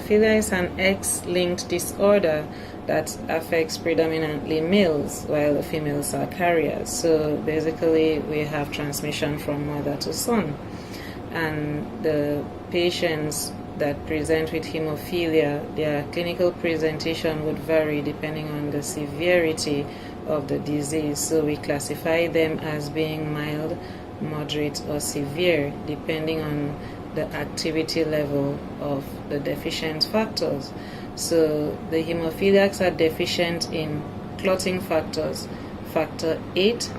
Hemophilia is an X-linked disorder that affects predominantly males, while the females are carriers. So basically, we have transmission from mother to son. And the patients that present with hemophilia, their clinical presentation would vary depending on the severity of the disease. So we classify them as being mild, moderate, or severe depending on the activity level of the deficient factors. So the hemophiliacs are deficient in clotting factors, factor 8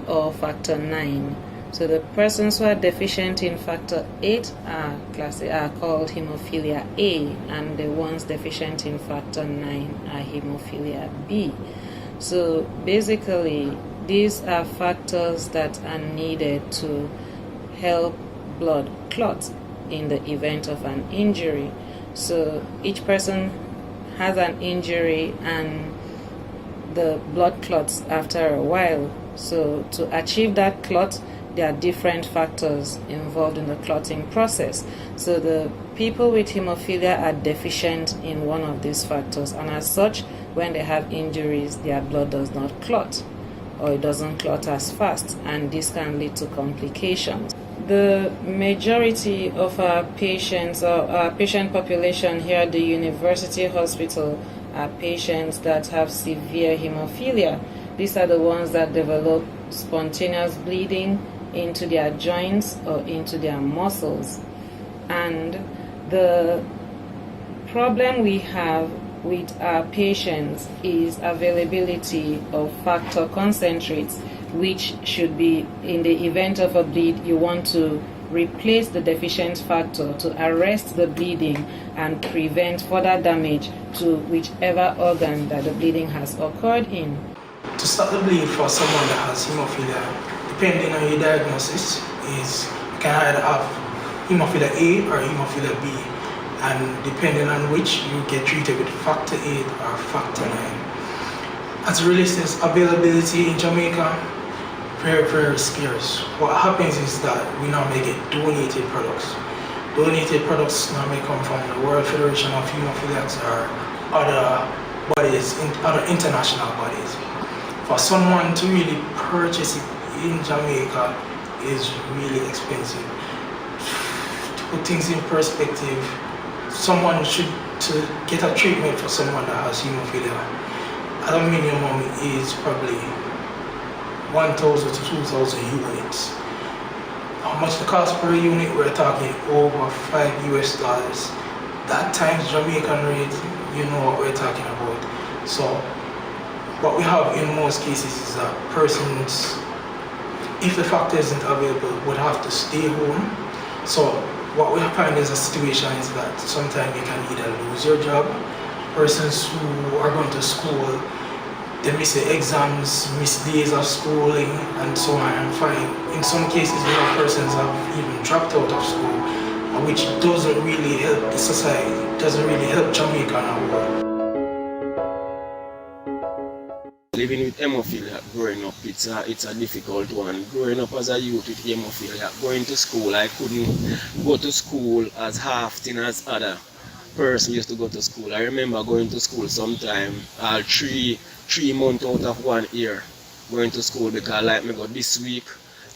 or factor 9. So the persons who are deficient in factor 8 are called hemophilia A, and the ones deficient in factor 9 are hemophilia B. So basically, these are factors that are needed to help blood clot in the event of an injury. So each person has an injury and the blood clots after a while. So to achieve that clot, there are different factors involved in the clotting process. So the people with hemophilia are deficient in one of these factors, and as such, when they have injuries, their blood does not clot, or it doesn't clot as fast, and this can lead to complications. The majority of our patients, or our patient population here at the University Hospital, are patients that have severe hemophilia. These are the ones that develop spontaneous bleeding into their joints or into their muscles. And the problem we have with our patients is availability of factor concentrates, which should be, in the event of a bleed, you want to replace the deficient factor to arrest the bleeding and prevent further damage to whichever organ that the bleeding has occurred in. To stop the bleed for someone that has hemophilia, depending on your diagnosis, is you can either have hemophilia A or hemophilia B, and depending on which, you get treated with factor 8 or factor 9. As it relates to availability in Jamaica, very, very scarce. What happens is that we normally get donated products. Donated products normally come from the World Federation of Hemophiliacs or other bodies, other international bodies. For someone to really purchase it in Jamaica is really expensive. To put things in perspective, someone should, to get a treatment for someone that has hemophilia, at a minimum is probably 1,000 to 2,000 units. How much the cost per unit? We're talking over $5 US. That times Jamaican rate, you know what we're talking about. So what we have in most cases is that persons, if the factor isn't available, would have to stay home. So what we find is a situation is that sometimes you can either lose your job. Persons who are going to school, they miss the exams, miss days of schooling, and so on and fine. In some cases, we have persons have even dropped out of school, which doesn't really help the society, doesn't really help Jamaica now. Living with hemophilia growing up, it's a difficult one. Growing up as a youth with hemophilia, going to school, I couldn't go to school as often as other person used to go to school. I remember going to school sometime 3 months out of 1 year going to school, because like me go this week,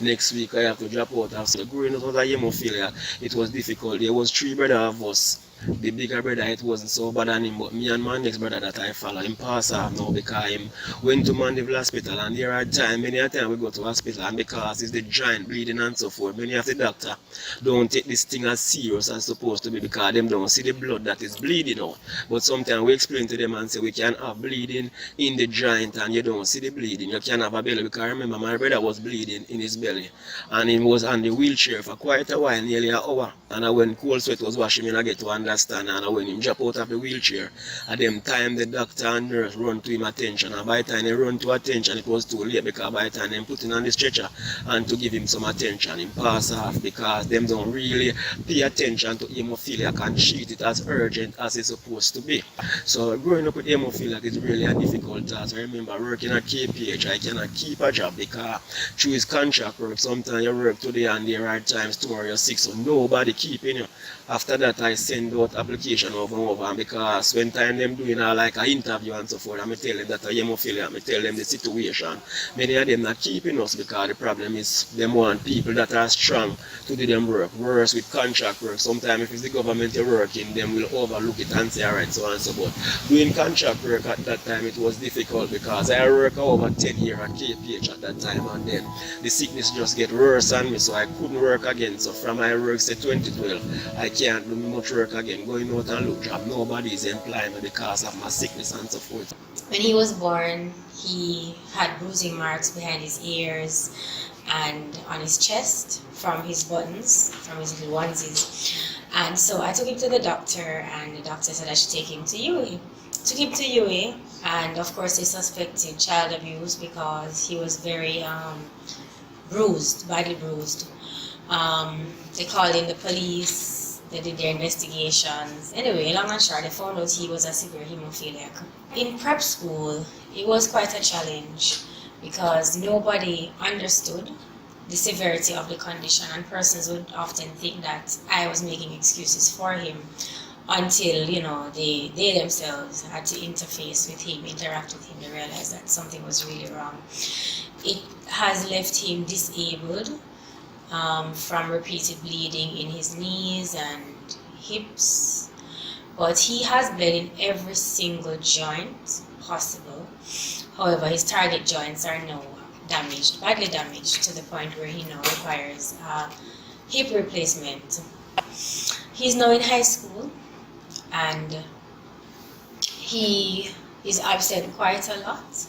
next week I have to drop out of school. Growing up with a hemophilia, it was difficult. There was 3 brothers of us. The bigger brother, it wasn't so bad on him, but me and my next brother that I follow, him pass off now because him went to Mandeville Hospital, and there are times, many a time we go to hospital, and because it's the giant bleeding and so forth, many of the doctor don't take this thing as serious as supposed to be, because them don't see the blood that is bleeding out. But sometimes we explain to them and say we can have bleeding in the joint and you don't see the bleeding. You can have a belly, because I remember my brother was bleeding in his belly, and he was on the wheelchair for quite a while, nearly an hour, and when cold sweat was washing him, I get to understand. And when him drop out of the wheelchair, at them time the doctor and nurse run to him attention, and by the time they run to attention, it was too late, because by the time they put him on the stretcher and to give him some attention, him pass off, because them don't really pay attention to hemophilia and treat it as urgent as it's supposed to be. So growing up with hemophilia is really a difficult task. I remember working at KPH, I cannot keep a job because through his contract work, sometimes you work today and there are times tomorrow you're sick, so nobody keeping you. After that, I send out application over and over, and because when time them doing like an interview and so forth, I tell them that I hemophilia, I tell them the situation. Many of them not keeping us because the problem is them want people that are strong to do them work. Whereas with contract work, sometimes if it's the government you're working, them will overlook it and say alright, so and so. But doing contract work at that time, it was difficult because I worked over 10 years at KPH at that time, and then the sickness just get worse on me, so I couldn't work again. So from my work say 2012, I can't do much work again, going out and look job. Nobody is employing me because of my sickness and so forth. When he was born, he had bruising marks behind his ears and on his chest from his buttons, from his little onesies. And so I took him to the doctor, and the doctor said I should take him to UE. Took him to UE, and of course they suspected child abuse because he was very bruised, badly bruised. They called in the police, they did their investigations. Anyway, long and short, they found out he was a severe hemophiliac. In prep school, it was quite a challenge because nobody understood the severity of the condition, and persons would often think that I was making excuses for him until, they themselves had to interface with him, interact with him, to realize that something was really wrong. It has left him disabled from repeated bleeding in his knees and hips, but he has bled in every single joint possible. However, his target joints are now damaged, badly damaged, to the point where he now requires hip replacement. He's now in high school, and he is absent quite a lot.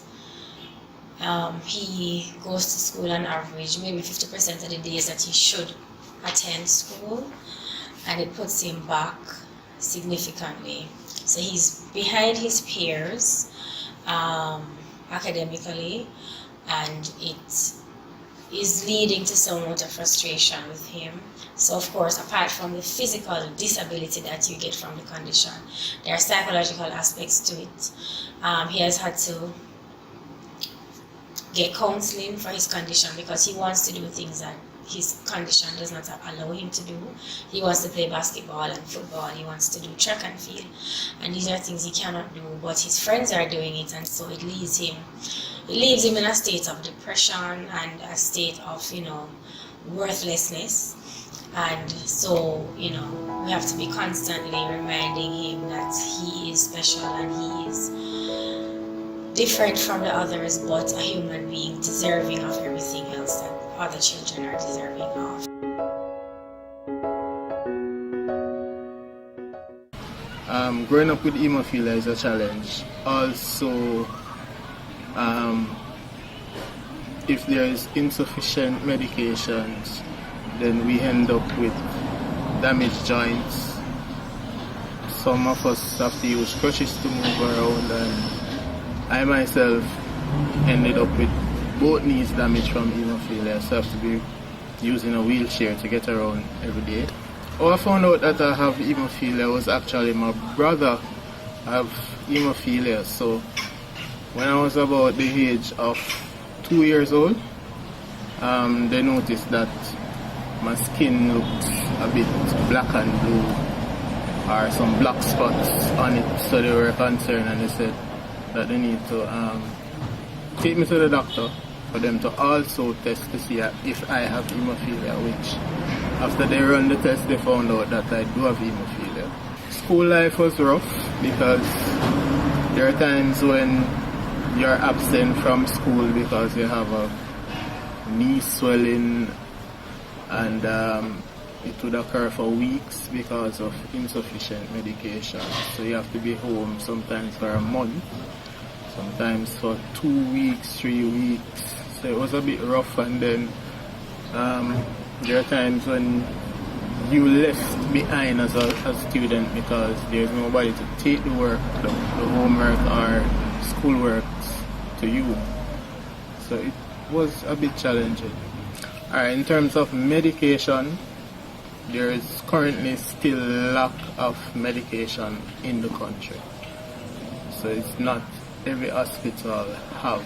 He goes to school on average maybe 50% of the days that he should attend school, and it puts him back significantly. So he's behind his peers academically, and it is leading to some amount of frustration with him. So of course, apart from the physical disability that you get from the condition, there are psychological aspects to it. He has had to get counseling for his condition because he wants to do things that his condition does not allow him to do. He wants to play basketball and football, he wants to do track and field, and these are things he cannot do, but his friends are doing it, and so it leaves him in a state of depression and a state of worthlessness. And so we have to be constantly reminding him that he is special and he is different from the others, but a human being deserving of everything else that other children are deserving of. Growing up with hemophilia is a challenge. Also, if there is insufficient medications, then we end up with damaged joints. Some of us have to use crutches to move around, and I myself ended up with both knees damaged from hemophilia, so I have to be using a wheelchair to get around every day. How I found out that I have hemophilia was actually my brother have hemophilia. So when I was about the age of 2 years old, they noticed that my skin looked a bit black and blue, or some black spots on it, so they were concerned, and they said that they need to take me to the doctor for them to also test to see if I have hemophilia, which after they run the test they found out that I do have hemophilia. School life was rough because there are times when you're absent from school because you have a knee swelling, and it would occur for weeks because of insufficient medication. So you have to be home sometimes for a month, sometimes for 2 weeks, 3 weeks. So it was a bit rough, and then there are times when you left behind as a student because there's nobody to take the work, the homework or schoolwork to you. So it was a bit challenging. Alright, in terms of medication, there is currently still lack of medication in the country. So it's not every hospital have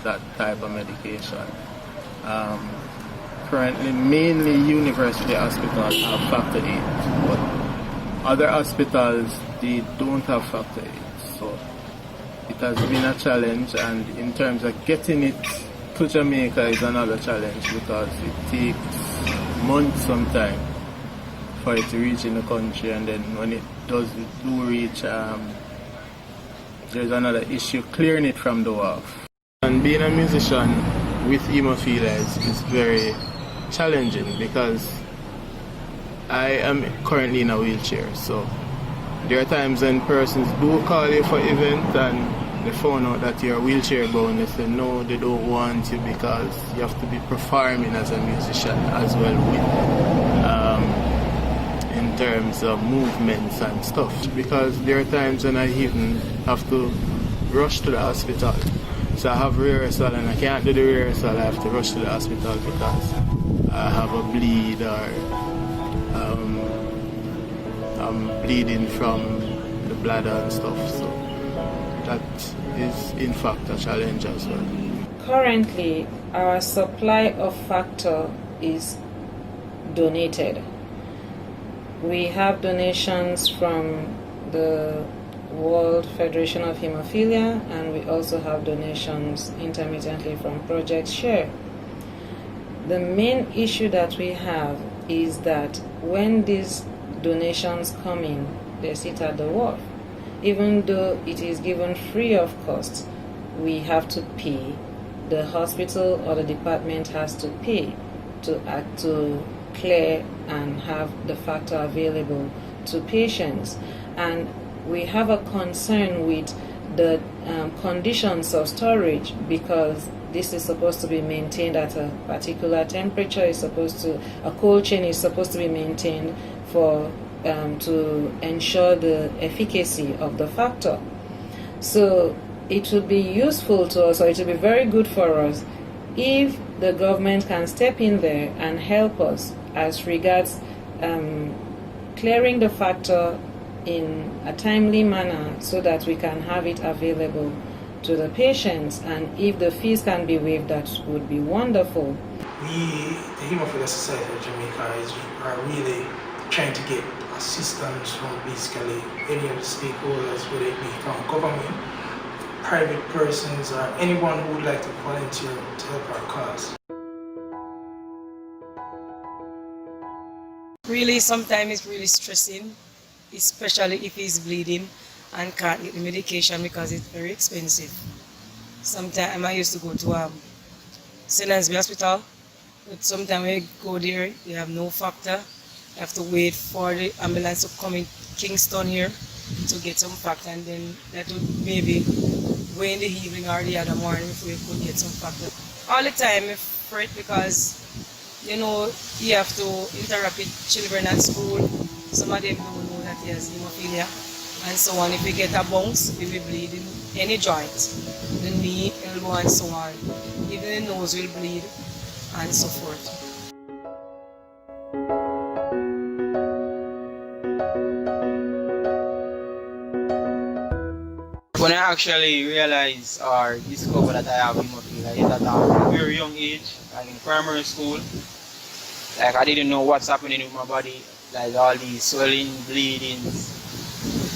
that type of medication. currently mainly university hospitals have factor 8, but other hospitals, they don't have factor 8. So it has been a challenge, and in terms of getting it to Jamaica is another challenge because it takes months sometimes for it to reach in the country, and then when it do reach, there's another issue clearing it from the wharf. And being a musician with hemophilia is very challenging because I am currently in a wheelchair, so there are times when persons do call you for event and they found out that you're wheelchair bound. They say no, they don't want you because you have to be performing as a musician as well with in terms of movements and stuff, because there are times when I even have to rush to the hospital. So I have rehearsal and I can't do the rehearsal, I have to rush to the hospital because I have a bleed or I'm bleeding from the bladder and stuff. So that is in fact a challenge as well. Currently, our supply of factor is donated. We have donations from the World Federation of Hemophilia, and we also have donations intermittently from Project Share. The main issue that we have is that when these donations come in, they sit at the wharf. Even though it is given free of cost, we have to pay. The hospital or the department has to pay to clear and have the factor available to patients. And we have a concern with the conditions of storage, because this is supposed to be maintained at a particular temperature. A cold chain is supposed to be maintained for to ensure the efficacy of the factor. So it would be useful to us, or it would be very good for us, if the government can step in there and help us as regards clearing the factor in a timely manner so that we can have it available to the patients, and if the fees can be waived, that would be wonderful. We, the Hemophilia Society of Jamaica, are really trying to get assistance from basically any of the stakeholders, whether it be from government, private persons, or anyone who would like to volunteer to help our cause. Really, sometimes it's really stressing, especially if he's bleeding and can't get the medication because it's very expensive. Sometimes I used to go to St. Anne's Hospital, but sometimes when you go there, you have no factor. You have to wait for the ambulance to come in Kingston here to get some factor, and then that would maybe wait in the evening or the other morning if we could get some factor. All the time I'm afraid because, you know, you have to interact with children at school. Some of them don't know that he has hemophilia and so on. If we get a bounce, if we bleed in any joint, the knee, elbow and so on, even the nose will bleed and so forth. When I actually realized or discovered that I have hemophilia is at a very young age, like in primary school. Like I didn't know what's happening with my body, like all these swelling, bleedings,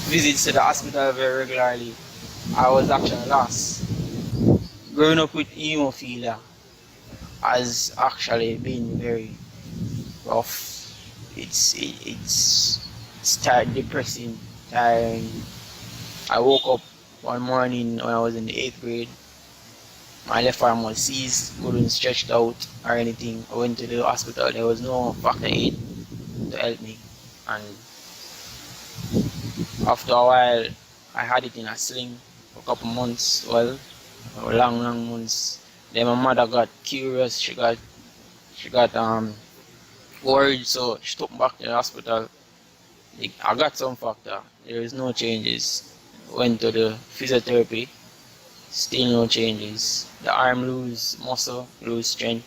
visits to the hospital very regularly. I was actually lost. Growing up with hemophilia has actually been very rough. It's tired, depressing, tiring. I woke up one morning when I was in the 8th grade. My left arm was seized, couldn't stretch out or anything. I went to the hospital, there was no factor 8 to help me. And after a while, I had it in a sling for a couple months, long months. Then my mother got curious, she got worried, so she took me back to the hospital. I got some factor, there is no changes. Went to the physiotherapy, still no changes. The arm lose muscle, lose strength,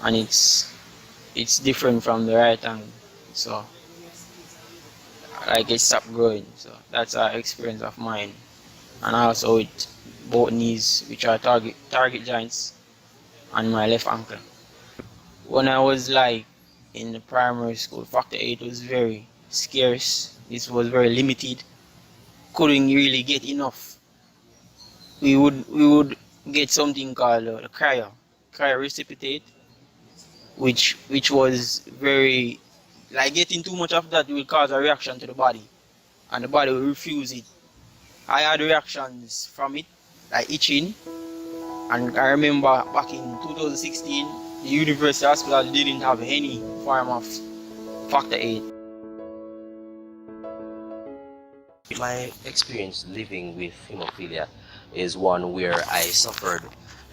and it's different from the right hand. So like it stopped growing. So that's an experience of mine. And also with both knees, which are target joints, and my left ankle. when I was like in the primary school, factor 8 was very scarce. It was very limited. Couldn't really get enough. We would get something called the cryo precipitate, which was very, like, getting too much of that will cause a reaction to the body, and the body will refuse it. I had reactions from it, like itching, and I remember back in 2016, the university hospital didn't have any form of factor 8. My experience living with hemophilia is one where I suffered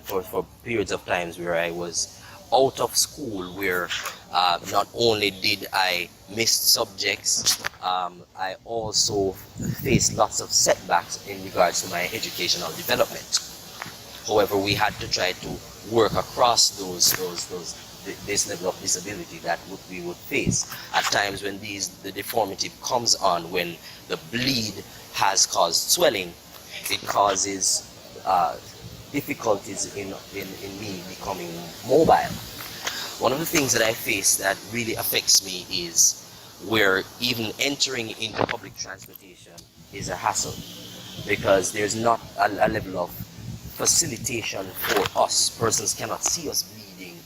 for periods of times where I was out of school, where not only did I miss subjects, I also faced lots of setbacks in regards to my educational development. However, we had to try to work across this level of disability that we would face at times when the deformity comes on, when the bleed has caused swelling. It causes difficulties in me becoming mobile. One of the things that I face that really affects me is where even entering into public transportation is a hassle, because there's not a level of facilitation for us. Persons cannot see us bleeding,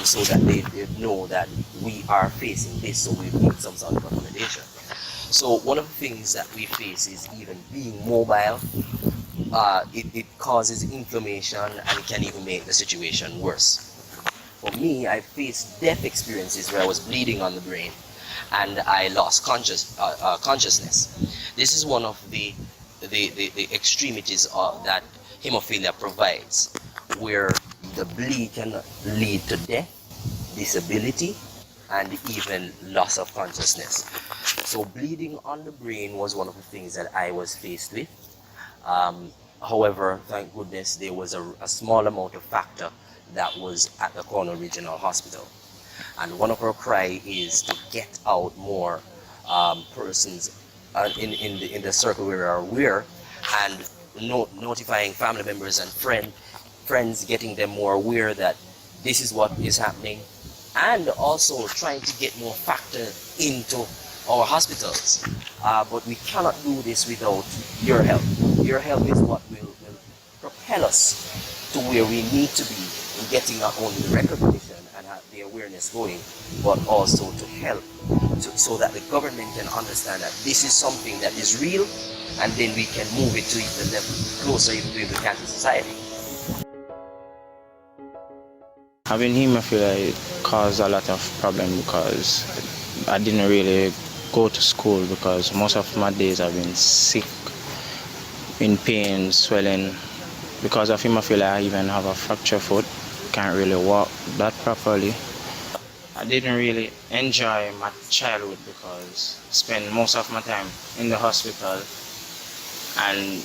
so that they know that we are facing this, so we need some sort of accommodation. So one of the things that we face is even being mobile. It causes inflammation and it can even make the situation worse. For me, I faced death experiences where I was bleeding on the brain and I lost consciousness. This is one of the extremities that hemophilia provides, where the bleed can lead to death, disability, and even loss of consciousness. So bleeding on the brain was one of the things that I was faced with. However, thank goodness there was a small amount of factor that was at the Cornwall Regional Hospital. And one of our cry is to get out more persons in the circle where we are, and notifying family members and friends, getting them more aware that this is what is happening, and also trying to get more factor into our hospitals. But we cannot do this without your help. Your help is what will propel us to where we need to be in getting not only the recognition and the awareness going, but also to help so that the government can understand that this is something that is real, and then we can move it to the level closer even to the cancer society. Having hemophilia caused a lot of problems because I didn't really go to school, because most of my days I've been sick, in pain, swelling. Because of hemophilia, I even have a fractured foot, can't really walk that properly. I didn't really enjoy my childhood because I spent most of my time in the hospital, and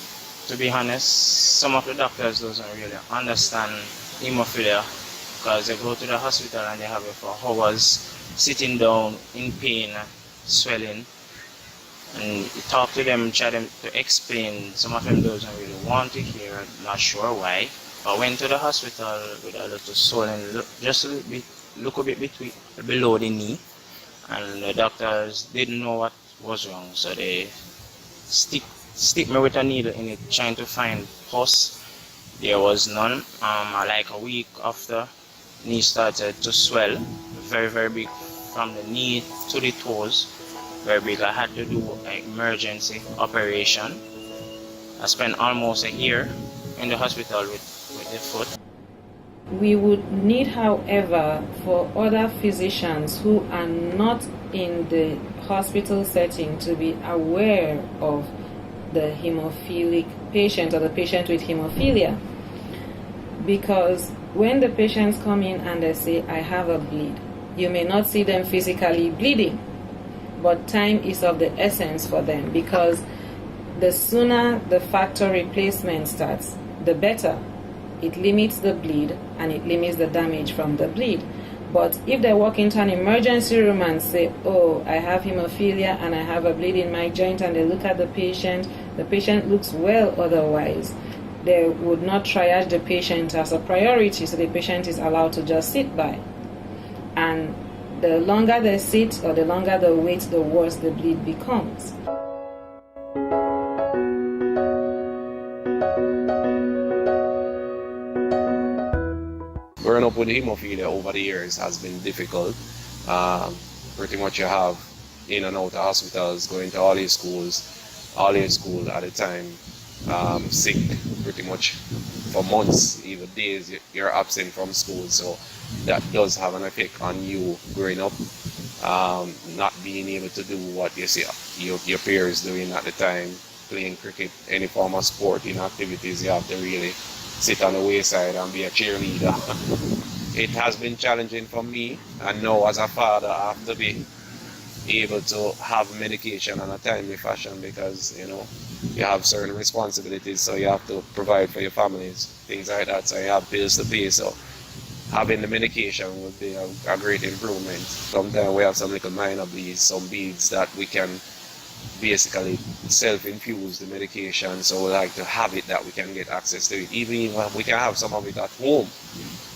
to be honest, some of the doctors doesn't really understand hemophilia, because they go to the hospital and they have it for hours, sitting down in pain, swelling, and you talk to them, try them to explain. Some of them doesn't really want to hear, not sure why. I went to the hospital with a little swelling, just a little bit below the knee, and the doctors didn't know what was wrong, so they stick me with a needle in it, trying to find pus. There was none. Like a week after, knee started to swell, very, very big, from the knee to the toes, very big. I had to do an emergency operation. I spent almost a year in the hospital with the foot. We would need, however, for other physicians who are not in the hospital setting to be aware of the hemophilic patient or the patient with hemophilia, because when the patients come in and they say, I have a bleed, you may not see them physically bleeding, but time is of the essence for them, because the sooner the factor replacement starts, the better. It limits the bleed and it limits the damage from the bleed. But if they walk into an emergency room and say, oh, I have hemophilia and I have a bleed in my joint, and they look at the patient looks well otherwise, they would not triage the patient as a priority, so the patient is allowed to just sit by. And the longer they sit or the longer they wait, the worse the bleed becomes. Growing up with hemophilia over the years has been difficult. Pretty much you have in and out of hospitals, going to all your schools at a time, sick pretty much for months, even days you're absent from school. So that does have an effect on you growing up, not being able to do what you see your peers doing at the time, playing cricket, any form of sporting activities. You have to really sit on the wayside and be a cheerleader. It has been challenging for me, and now as a father I have to be able to have medication on a timely fashion, because you have certain responsibilities, so you have to provide for your families, things like that, so you have bills to pay. So having the medication would be a great improvement. Sometimes we have some little minor bleeds, some beads that we can basically self-infuse the medication, so we like to have it that we can get access to it. Even when we can have some of it at home,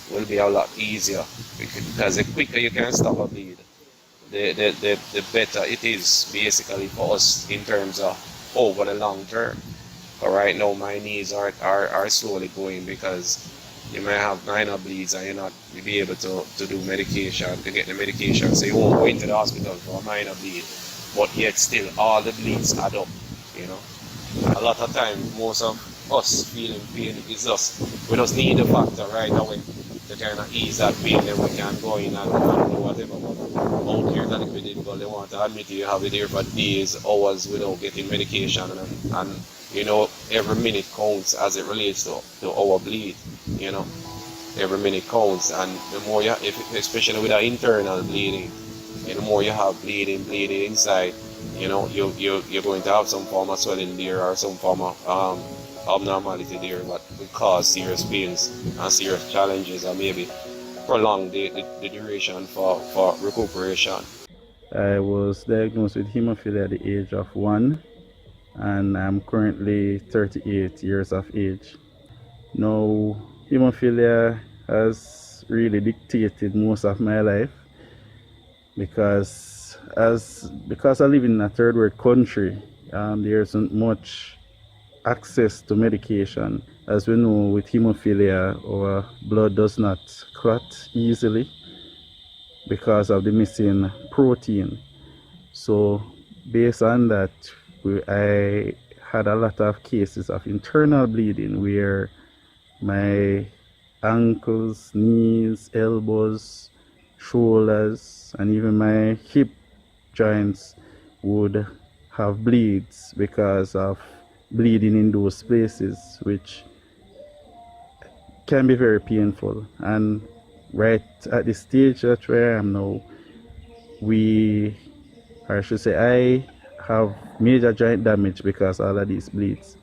it will be a lot easier, because the quicker you can stop a bleed, the better it is basically for us in terms of over the long term. But right now my knees are slowly going, because you may have minor bleeds and you're not be able to do medication, to get the medication, so you won't go into the hospital for a minor bleed, but yet still all the bleeds add up. A lot of times most of us feeling pain is just, we just need the factor right away to kind of ease that pain, then we can go in and do whatever. But out here, that liquid difficult, they want to admit you have it here for days, hours without getting medication, and every minute counts as it relates to our bleed. Every minute counts, and the more you, especially with an internal bleeding, the more you have bleeding inside, you're going to have some form of swelling there, or some form of abnormality there that will cause serious pains and serious challenges, and maybe prolong the duration for recuperation. I was diagnosed with hemophilia at the age of 1, and I'm currently 38 years of age. Now, hemophilia has really dictated most of my life, because I live in a third world country, there isn't much access to medication. As we know, with hemophilia, our blood does not clot easily because of the missing protein. So based on that, I had a lot of cases of internal bleeding where my ankles, knees, elbows, shoulders, and even my hip joints would have bleeds because of bleeding in those places, which can be very painful. And right at the stage that where I am now, I have major joint damage because of all of these bleeds.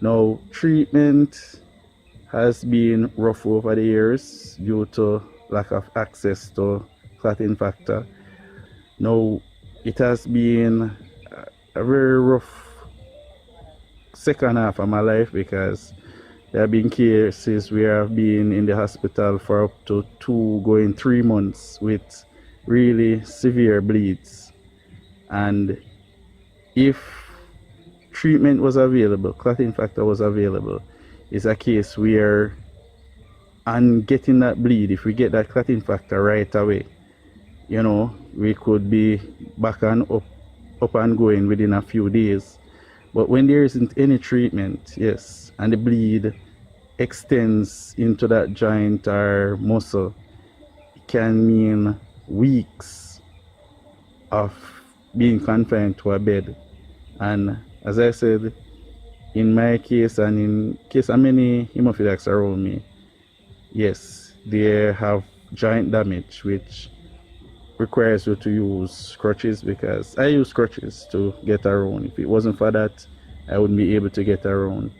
Now, treatment has been rough over the years due to lack of access to clotting factor. Now, it has been a very rough second half of my life, because there have been cases where I've been in the hospital for up to 2 going 3 months with really severe bleeds. And if treatment was available, clotting factor was available, it's a case where, on getting that bleed, if we get that clotting factor right away, we could be back and up and going within a few days. But when there isn't any treatment, yes, and the bleed extends into that joint or muscle, it can mean weeks of being confined to a bed. And as I said, in my case and in case of many hemophiliacs around me, yes, they have joint damage, which requires you to use crutches, because I use crutches to get around. If it wasn't for that, I wouldn't be able to get around.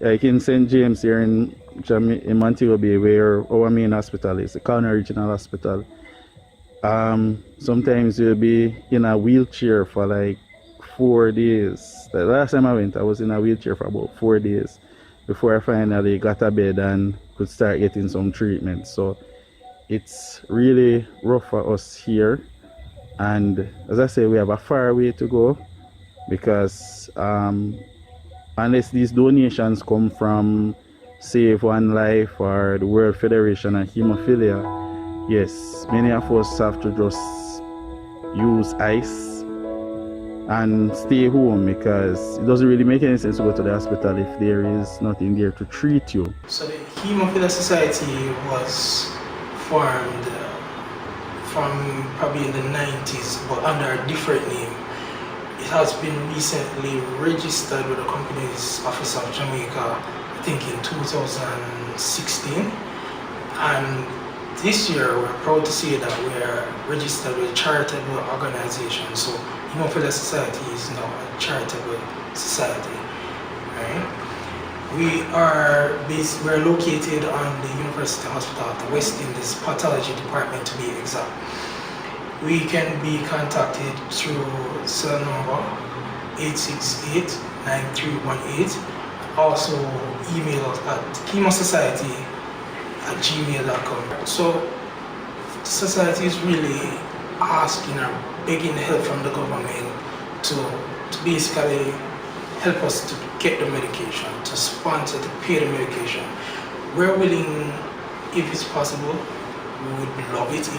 Like in St. James here in Montego Bay, where our main hospital is, the Corner Regional Hospital, sometimes you'll be in a wheelchair for like 4 days. The last time I went, I was in a wheelchair for about 4 days before I finally got a bed and could start getting some treatment. So it's really rough for us here, and as I say, we have a far way to go, because unless these donations come from Save One Life or the World Federation of Hemophilia, yes, many of us have to just use ice and stay home, because it doesn't really make any sense to go to the hospital if there is nothing there to treat you. So the Hemophilia Society was formed from probably in the 90s, but under a different name. It has been recently registered with the Companies Office of Jamaica, I think in 2016. And this year, we're proud to say that we're registered with a charitable organization. So Hemophilia Society is now a charitable society. Right? We're located on the University Hospital at the West Indies Pathology Department, to be exact. We can be contacted through cell number 868-9318. Also email us at hemosociety@gmail.com. So the society is really asking or begging help from the government to basically help us to get the medication, to sponsor, to pay the medication. We're willing, if it's possible, we would love it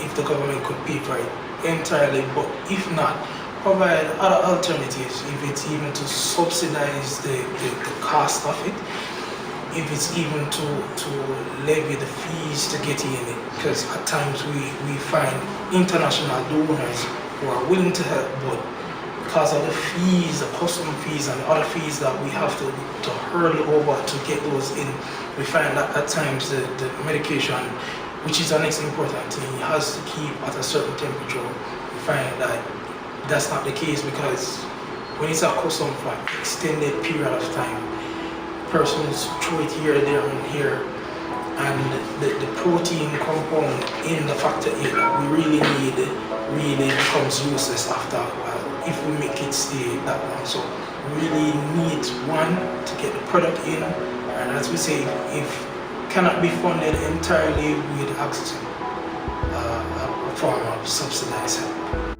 if the government could pay for it entirely, but if not, provide other alternatives, if it's even to subsidize the cost of it, if it's even to levy the fees to get in it, because at times we find international donors who are willing to help, but because of the fees, the custom fees and other fees that we have to hurl over to get those in, we find that at times the medication, which is the next important thing, has to keep at a certain temperature. We find that that's not the case, because when it's a custom for an extended period of time, persons throw it here, there, and here, and the protein compound in the factor 8 that we really need really becomes useless after a while if we make it stay that long. So we really need one to get the product in, and as we say, if cannot be funded entirely with access a form of subsidized help.